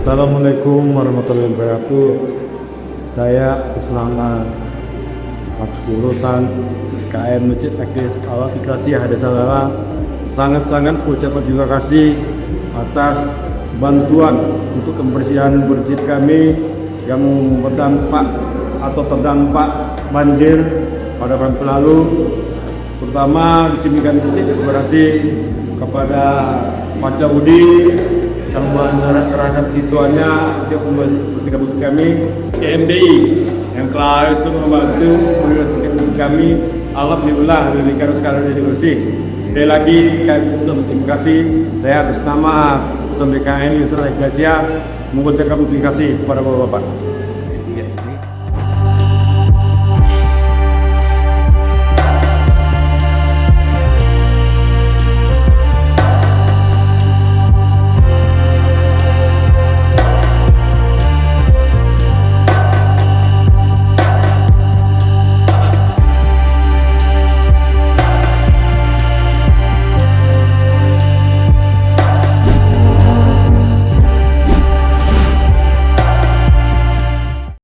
Assalamualaikum warahmatullahi wabarakatuh. Saya Islamat urusan KM Masjid Akis Al-Fikasi Hadasalara sangat-sangat ucapkan terima kasih atas bantuan untuk kebersihan masjid kami yang berdampak atau terdampak banjir pada bulan lalu. Terutama di sini kami terima kasih kepada Pak Caudi yang terhadap siswanya untuk membersihkan masjid kami, KMDI yang telah itu membantu membersihkan masjid kami. Alhamdulillah diberikan sekarang jadi bersih. Sekali lagi kami terima kasih. Saya atas nama SMBKN Yusra Ikhlasya mengucapkan terima kasih kepada Bapak-Bapak.